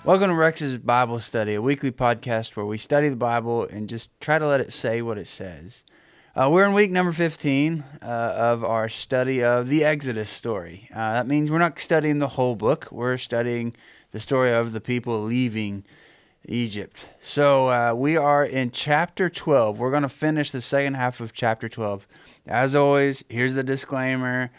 Welcome to Rex's Bible Study, a weekly podcast where we study the Bible and just try to let it say what it says. We're in week number 15 of our study of the Exodus story. That means we're not studying the whole book. We're studying the story of the people leaving Egypt. So we are in chapter 12. We're going to finish the second half of chapter 12. As always, here's the disclaimer.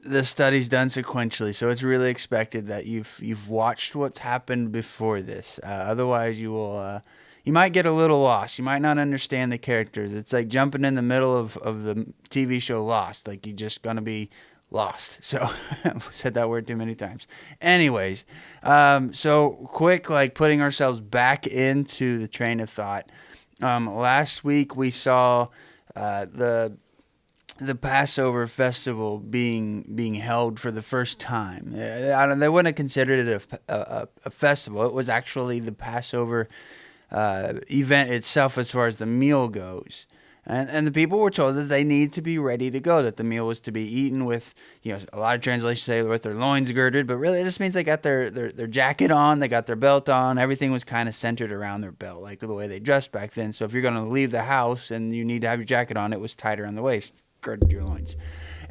The study's done sequentially, so it's really expected that you've watched what's happened before this. Otherwise, you might get a little lost. You might not understand the characters. It's like jumping in the middle of the TV show Lost. Like, you're just gonna be lost. So I've said that word too many times. Anyways, so quick, like putting ourselves back into the train of thought. Last week we saw the Passover festival being held for the first time. They wouldn't have considered it a festival. It was actually the Passover event itself as far as the meal goes. And the people were told that they need to be ready to go, that the meal was to be eaten with, a lot of translations say with their loins girded, but really it just means they got their jacket on, they got their belt on, everything was kind of centered around their belt, like the way they dressed back then. So if you're going to leave the house and you need to have your jacket on, it was tight around the waist. Girded your loins.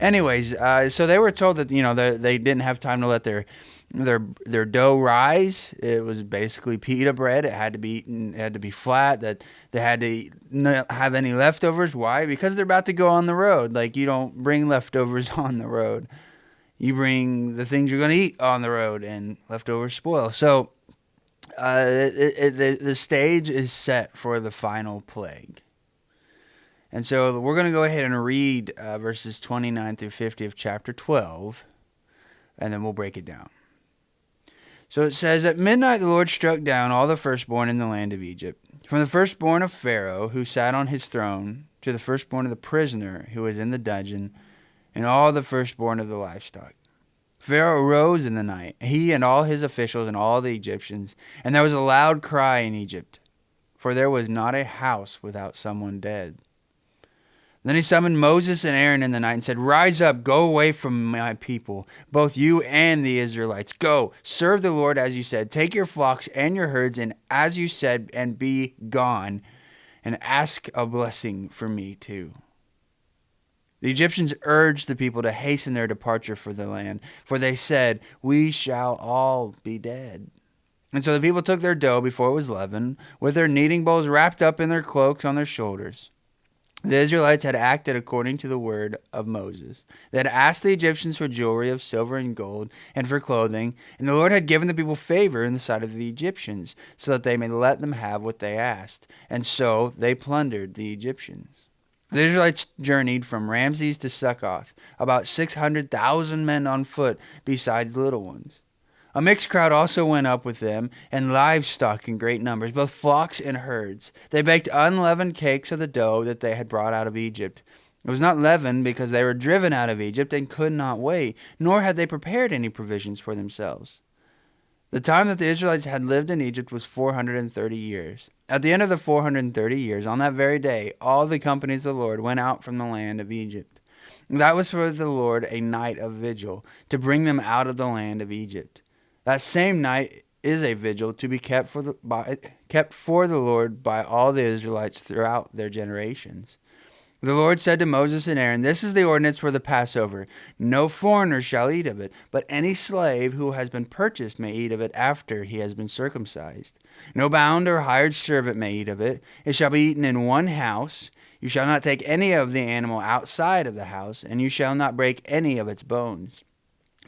Anyways, so they were told that they didn't have time to let their dough rise. It was basically pita bread. It had to be eaten. It had to be flat. That they had to not have any leftovers. Why? Because they're about to go on the road. Like, you don't bring leftovers on the road. You bring the things you're going to eat on the road, and leftovers spoil. So the stage is set for the final plague. And so we're going to go ahead and read verses 29 through 50 of chapter 12, and then we'll break it down. So it says, "At midnight the Lord struck down all the firstborn in the land of Egypt, from the firstborn of Pharaoh, who sat on his throne, to the firstborn of the prisoner who was in the dungeon, and all the firstborn of the livestock. Pharaoh arose in the night, he and all his officials and all the Egyptians, and there was a loud cry in Egypt, for there was not a house without someone dead. Then he summoned Moses and Aaron in the night and said, 'Rise up, go away from my people, both you and the Israelites. Go, serve the Lord as you said. Take your flocks and your herds, and as you said, and be gone, and ask a blessing for me too.' The Egyptians urged the people to hasten their departure for the land, for they said, 'We shall all be dead.' And so the people took their dough before it was leavened, with their kneading bowls wrapped up in their cloaks on their shoulders. The Israelites had acted according to the word of Moses. They had asked the Egyptians for jewelry of silver and gold and for clothing, and the Lord had given the people favor in the sight of the Egyptians, so that they may let them have what they asked. And so they plundered the Egyptians. The Israelites journeyed from Ramses to Succoth, about 600,000 men on foot, besides little ones. A mixed crowd also went up with them, and livestock in great numbers, both flocks and herds. They baked unleavened cakes of the dough that they had brought out of Egypt. It was not leavened because they were driven out of Egypt and could not wait, nor had they prepared any provisions for themselves. The time that the Israelites had lived in Egypt was 430 years. At the end of the 430 years, on that very day, all the companies of the Lord went out from the land of Egypt. That was for the Lord a night of vigil, to bring them out of the land of Egypt. That same night is a vigil to be kept for the Lord by all the Israelites throughout their generations. The Lord said to Moses and Aaron, 'This is the ordinance for the Passover. No foreigner shall eat of it, but any slave who has been purchased may eat of it after he has been circumcised. No bound or hired servant may eat of it. It shall be eaten in one house. You shall not take any of the animal outside of the house, and you shall not break any of its bones.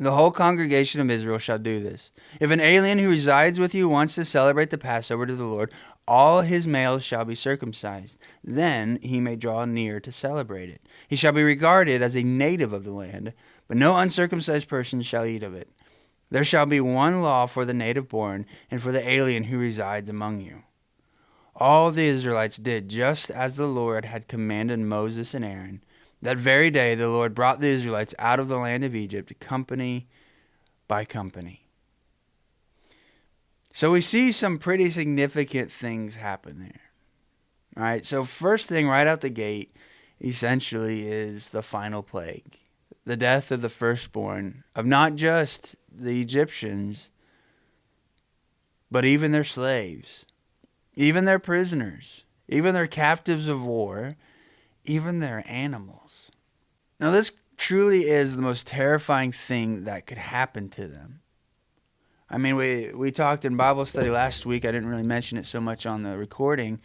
The whole congregation of Israel shall do this. If an alien who resides with you wants to celebrate the Passover to the Lord, all his males shall be circumcised. Then he may draw near to celebrate it. He shall be regarded as a native of the land, but no uncircumcised person shall eat of it. There shall be one law for the native born and for the alien who resides among you." All the Israelites did just as the Lord had commanded Moses and Aaron. That very day the Lord brought the Israelites out of the land of Egypt, company by company. So we see some pretty significant things happen there. All right, so first thing right out the gate essentially is the final plague. The death of the firstborn of not just the Egyptians, but even their slaves, even their prisoners, even their captives of war, even their animals. Now, this truly is the most terrifying thing that could happen to them. I mean, we talked in Bible study last week. I didn't really mention it so much on the recording.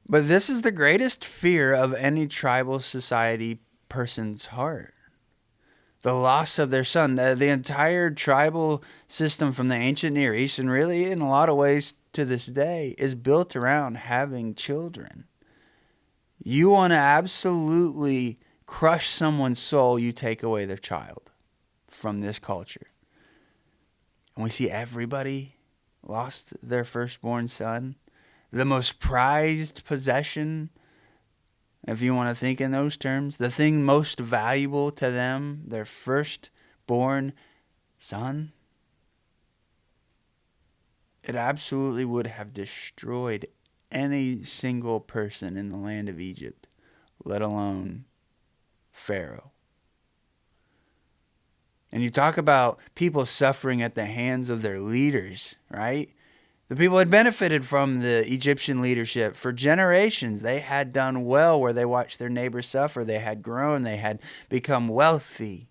But this is the greatest fear of any tribal society person's heart. The loss of their son. The entire tribal system from the ancient Near East, and really in a lot of ways to this day, is built around having children. You want to absolutely crush someone's soul, you take away their child from this culture. And we see everybody lost their firstborn son. The most prized possession, if you want to think in those terms, the thing most valuable to them, their firstborn son. It absolutely would have destroyed any single person in the land of Egypt, let alone Pharaoh. And you talk about people suffering at the hands of their leaders, right? The people had benefited from the Egyptian leadership for generations. They had done well where they watched their neighbors suffer. They had grown. They had become wealthy.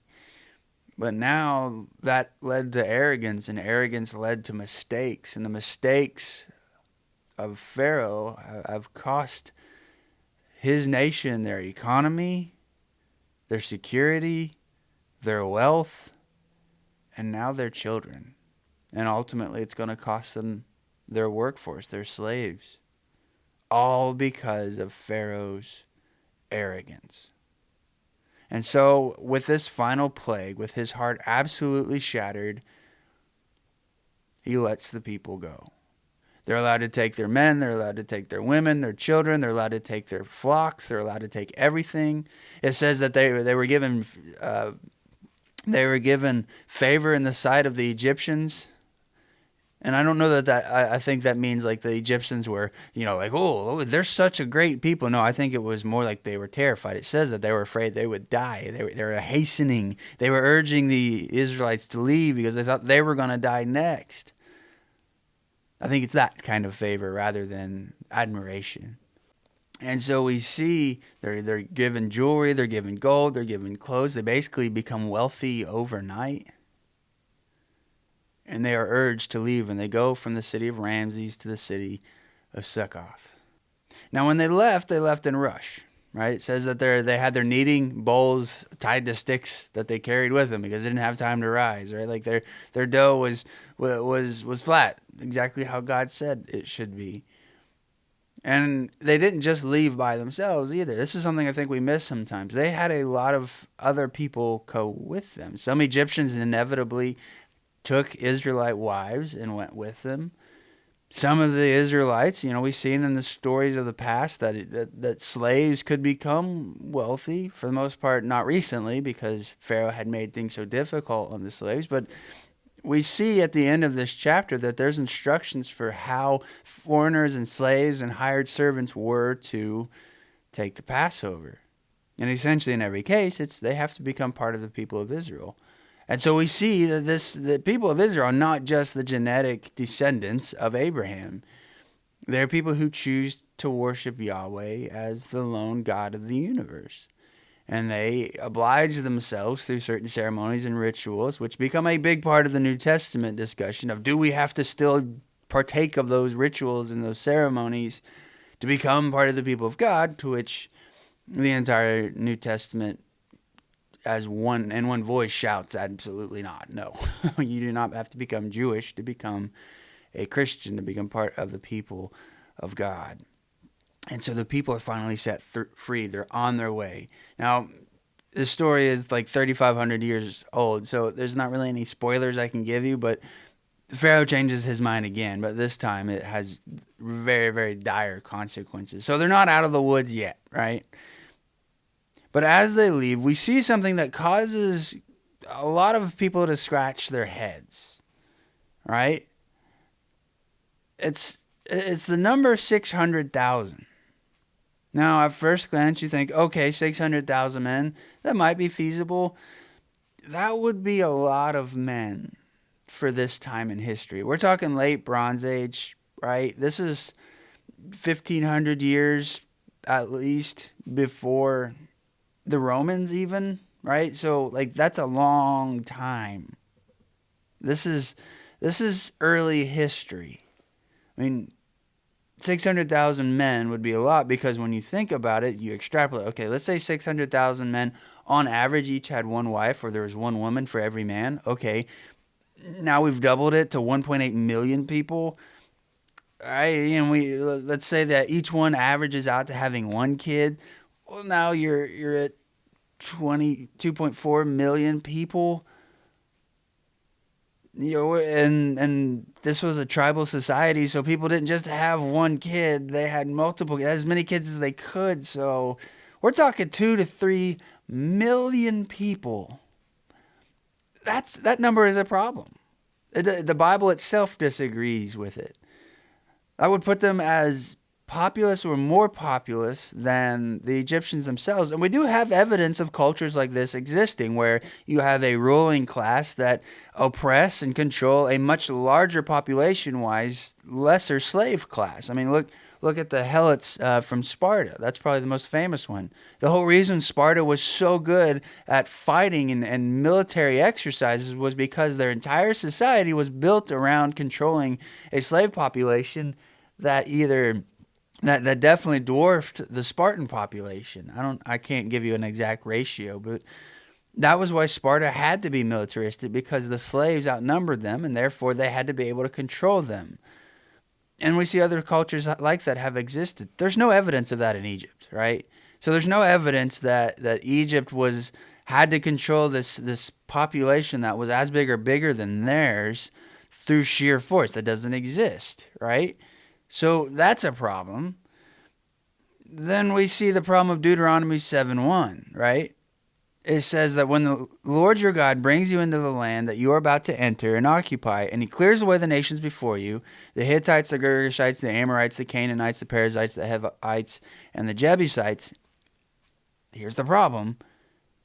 But now that led to arrogance, and arrogance led to mistakes. And the mistakes of Pharaoh have cost his nation their economy, their security, their wealth, and now their children. And ultimately it's going to cost them their workforce, their slaves, all because of Pharaoh's arrogance. And so with this final plague, with his heart absolutely shattered, he lets the people go. They're allowed to take their men, they're allowed to take their women, their children, they're allowed to take their flocks, they're allowed to take everything. It says that they were given favor in the sight of the Egyptians. And I don't know I think that means like the Egyptians were, like, oh, they're such a great people. No, I think it was more like they were terrified. It says that they were afraid they would die. They were hastening. They were urging the Israelites to leave because they thought they were going to die next. I think it's that kind of favor rather than admiration. And so we see they're given jewelry, they're given gold, they're given clothes. They basically become wealthy overnight. And they are urged to leave, and they go from the city of Ramses to the city of Succoth. Now, when they left in a rush, right? It says that they had their kneading bowls tied to sticks that they carried with them because they didn't have time to rise, right? Like their dough was flat, exactly how God said it should be. And they didn't just leave by themselves either. This is something I think we miss sometimes. They had a lot of other people go with them. Some Egyptians inevitably took Israelite wives and went with them. Some of the Israelites, we've seen in the stories of the past that slaves could become wealthy, for the most part, not recently because Pharaoh had made things so difficult on the slaves. But we see at the end of this chapter that there's instructions for how foreigners and slaves and hired servants were to take the Passover. And essentially in every case, they have to become part of the people of Israel. And so we see that the people of Israel are not just the genetic descendants of Abraham. They're people who choose to worship Yahweh as the lone God of the universe. And they oblige themselves through certain ceremonies and rituals, which become a big part of the New Testament discussion of, do we have to still partake of those rituals and those ceremonies to become part of the people of God, to which the entire New Testament as one voice shouts, absolutely not. No, you do not have to become Jewish to become a Christian, to become part of the people of God. And so the people are finally set free. They're on their way. Now, the story is like 3,500 years old, so there's not really any spoilers I can give you, but Pharaoh changes his mind again, but this time it has very, very dire consequences. So they're not out of the woods yet, right? But as they leave, we see something that causes a lot of people to scratch their heads, right? It's the number 600,000. Now, at first glance, you think, okay, 600,000 men, that might be feasible. That would be a lot of men for this time in history. We're talking late Bronze Age, right? This is 1,500 years at least before the Romans even, right? So like that's a long time. This is early history. I mean, 600,000 men would be a lot because when you think about it, you extrapolate. Okay, let's say 600,000 men on average each had one wife, or there was one woman for every man. Okay, now we've doubled it to 1.8 million people. All right, let's say that each one averages out to having one kid. Well, now you're at 22.4 million people. And this was a tribal society, so people didn't just have one kid; they had multiple, as many kids as they could. So, we're talking 2 to 3 million people. That number is a problem. The Bible itself disagrees with it. I would put them as populous or more populous than the Egyptians themselves. And we do have evidence of cultures like this existing where you have a ruling class that oppress and control a much larger population-wise, lesser slave class. I mean, look at the Helots from Sparta. That's probably the most famous one. The whole reason Sparta was so good at fighting and military exercises was because their entire society was built around controlling a slave population that definitely dwarfed the Spartan population. I can't give you an exact ratio, but that was why Sparta had to be militaristic, because the slaves outnumbered them and therefore they had to be able to control them. And we see other cultures like that have existed. There's no evidence of that in Egypt, right? So there's no evidence that Egypt had to control this population that was as big or bigger than theirs through sheer force. That doesn't exist, right? So that's a problem. Then we see the problem of Deuteronomy 7:1, right? It says that when the Lord your God brings you into the land that you are about to enter and occupy, and he clears away the nations before you, the Hittites, the Girgashites, the Amorites, the Canaanites, the Perizzites, the Hivites, and the Jebusites, here's the problem: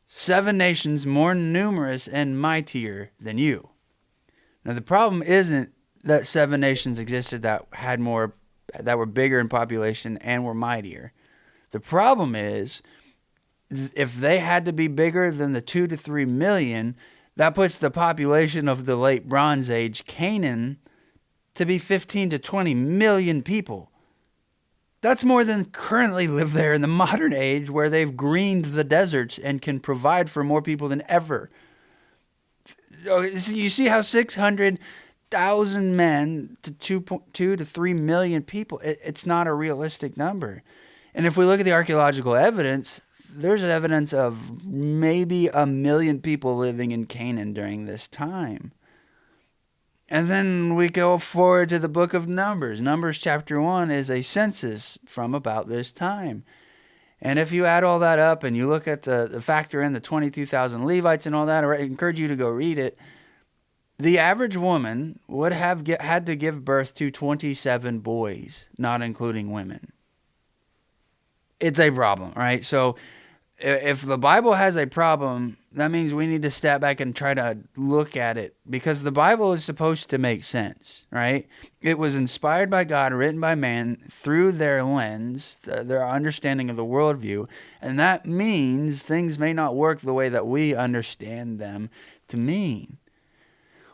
7 nations more numerous and mightier than you. Now the problem isn't that 7 nations existed that were bigger in population and were mightier. The problem is, if they had to be bigger than the 2 to 3 million, that puts the population of the late Bronze Age Canaan to be 15 to 20 million people. That's more than currently live there in the modern age, where they've greened the deserts and can provide for more people than ever. You see how 600,000 men to 2 to 3 million people, it's not a realistic number. And if we look at the archaeological evidence, there's evidence of maybe 1 million people living in Canaan during this time. And then we go forward to the book of Numbers. Numbers chapter 1 is a census from about this time. And if you add all that up and you look at the factor in the 22,000 Levites and all that, I encourage you to go read it. The average woman would have had to give birth to 27 boys, not including women. It's a problem, right? So if the Bible has a problem, that means we need to step back and try to look at it, because the Bible is supposed to make sense, right? It was inspired by God, written by man through their lens, their understanding of the worldview, and that means things may not work the way that we understand them to mean.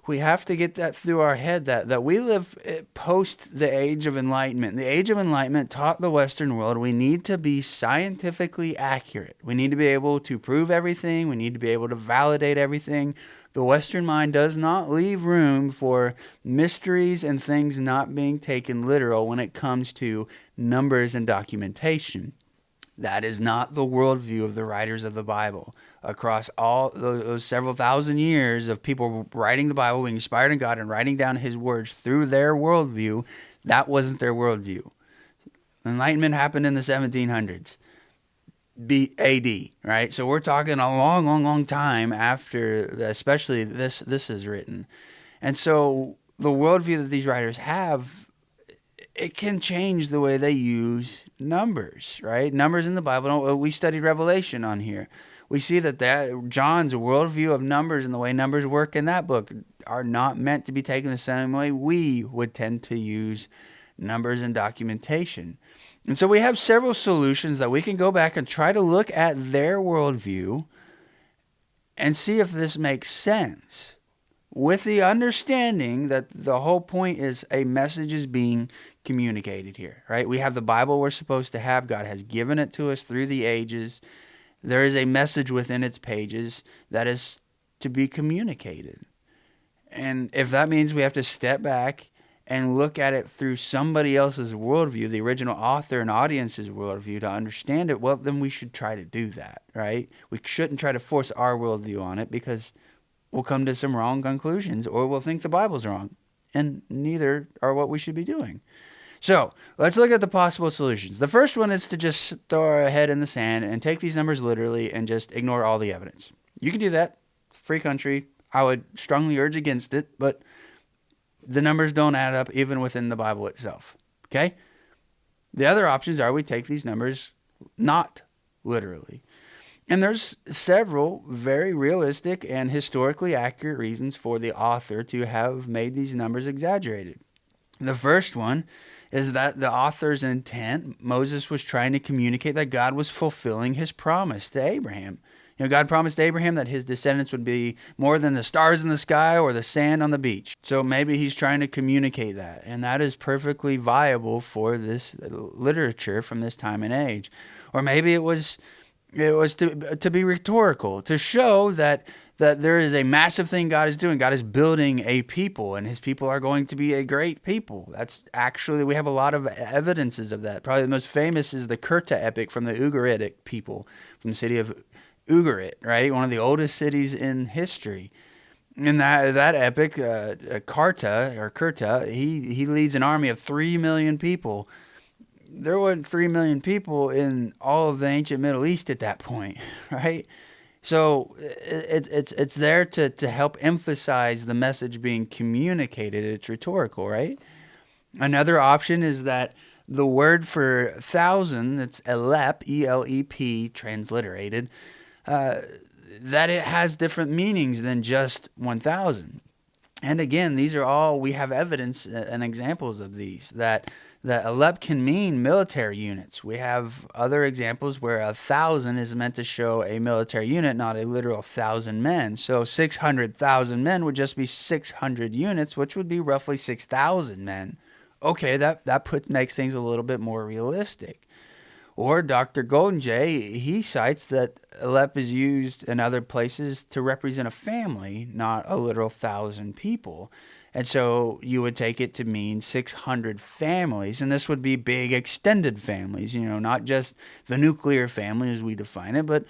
We have to get that through our head, that we live post the Age of Enlightenment. The Age of Enlightenment taught the Western world we need to be scientifically accurate. We need to be able to prove everything. We need to be able to validate everything. The Western mind does not leave room for mysteries and things not being taken literal when it comes to numbers and documentation. That is not the worldview of the writers of the Bible. Across all those several thousand years of people writing the Bible, being inspired in God and writing down his words through their worldview, that wasn't their worldview. Enlightenment happened in the 1700s AD, right? So we're talking a long, long, long time after, especially this is written. And so the worldview that these writers have, it can change the way they use numbers, right? Numbers in the Bible. We studied Revelation on here. we see that John's worldview of numbers and the way numbers work in that book are not meant to be taken the same way we would tend to use numbers and documentation. And so we have several solutions that we can go back and try to look at their worldview and see if this makes sense, with the understanding that the whole point is a message is being communicated here, right? We have the Bible we're supposed to have. God has given it to us through the ages. There is a message within its pages that is to be communicated. And if that means we have to step back and look at it through somebody else's worldview, the original author and audience's worldview, to understand it, well, then we should try to do that, right? We shouldn't try to force our worldview on it, because we'll come to some wrong conclusions, or we'll think the Bible's wrong, and neither are what we should be doing. So let's look at the possible solutions. The first one is to just throw our head in the sand and take these numbers literally and just ignore all the evidence. You can do that. Free country. I would strongly urge against it, but the numbers don't add up even within the Bible itself. Okay? The other options are we take these numbers not literally. And there's several very realistic and historically accurate reasons for the author to have made these numbers exaggerated. The first one is that the author's intent, Moses was trying to communicate that God was fulfilling his promise to Abraham. You know, God promised Abraham that his descendants would be more than the stars in the sky or the sand on the beach. So maybe he's trying to communicate that, and that is perfectly viable for this literature from this time and age. Or maybe it was to be rhetorical, to show that there is a massive thing God is doing. God is building a people, and his people are going to be a great people. That's actually, we have a lot of evidences of that. Probably the most famous is the Kurta epic from the Ugaritic people, from the city of Ugarit, right? One of the oldest cities in history. In that epic, Kurta, he leads an army of 3 million people. There weren't 3 million people in all of the ancient Middle East at that point, right? So it's there to help emphasize the message being communicated. It's rhetorical, right? Another option is that the word for thousand, it's elep, E-L-E-P, transliterated, that it has different meanings than just 1,000. And again, these are all, we have evidence and examples of these, that elep can mean military units. We have other examples where 1,000 is meant to show a military unit, not a literal 1,000 men. So 600,000 men would just be 600 units, which would be roughly 6,000 men. Okay, that makes things a little bit more realistic. Or Dr. Goldengay, he cites that elep is used in other places to represent a family, not a literal 1,000 people. And so you would take it to mean 600 families, and this would be big extended families, not just the nuclear family as we define it, but,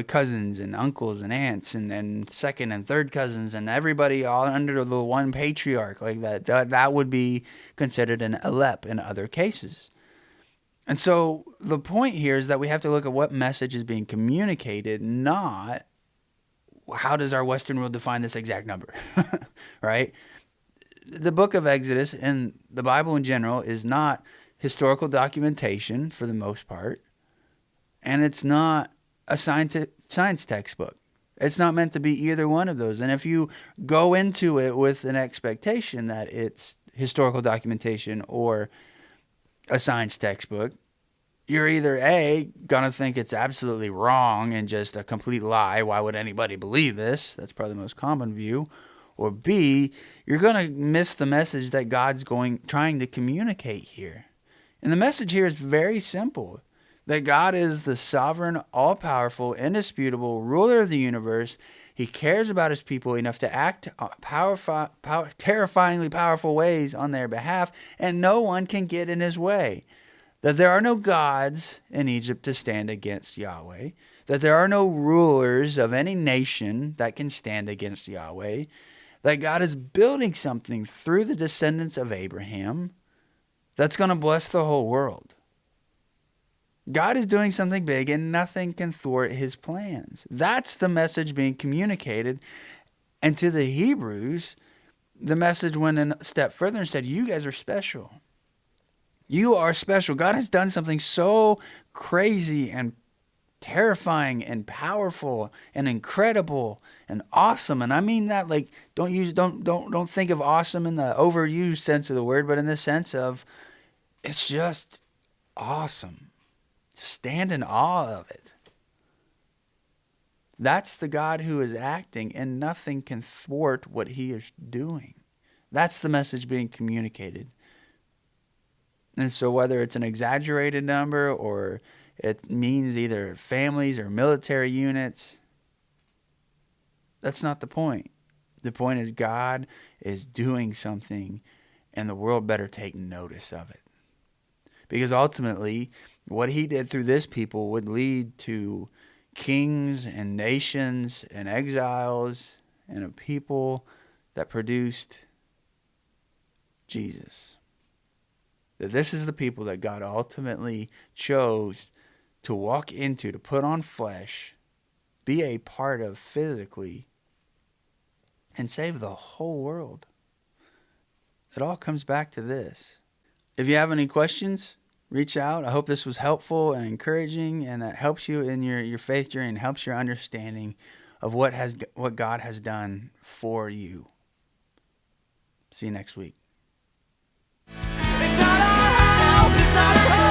cousins and uncles and aunts and second and third cousins and everybody all under the one patriarch like that. That would be considered an elep in other cases. And so the point here is that we have to look at what message is being communicated, not how does our Western world define this exact number, right? The book of Exodus and the Bible in general is not historical documentation for the most part, and it's not a science textbook. It's not meant to be either one of those. And if you go into it with an expectation that it's historical documentation or a science textbook, you're either A, gonna think it's absolutely wrong and just a complete lie. Why would anybody believe this? That's probably the most common view. Or B, you're gonna miss the message that God's trying to communicate here. And the message here is very simple: that God is the sovereign, all-powerful, indisputable ruler of the universe. He cares about his people enough to act terrifyingly powerful ways on their behalf, and no one can get in his way. That there are no gods in Egypt to stand against Yahweh. That there are no rulers of any nation that can stand against Yahweh. That God is building something through the descendants of Abraham that's going to bless the whole world. God is doing something big and nothing can thwart his plans. That's the message being communicated. And to the Hebrews, the message went a step further and said, you guys are special. You are special. God has done something so crazy and terrifying and powerful and incredible and awesome. And I mean that, like, don't think of awesome in the overused sense of the word, but in the sense of it's just awesome. Stand in awe of it. That's the God who is acting, and nothing can thwart what he is doing. That's the message being communicated. And so whether it's an exaggerated number or it means either families or military units, that's not the point. The point is God is doing something, and the world better take notice of it. Because ultimately, what he did through this people would lead to kings and nations and exiles and a people that produced Jesus. That this is the people that God ultimately chose to walk into, to put on flesh, be a part of physically, and save the whole world. It all comes back to this. If you have any questions, reach out. I hope this was helpful and encouraging, and that helps you in your faith journey and helps your understanding of what God has done for you. See you next week. It's not a house, it's not a home.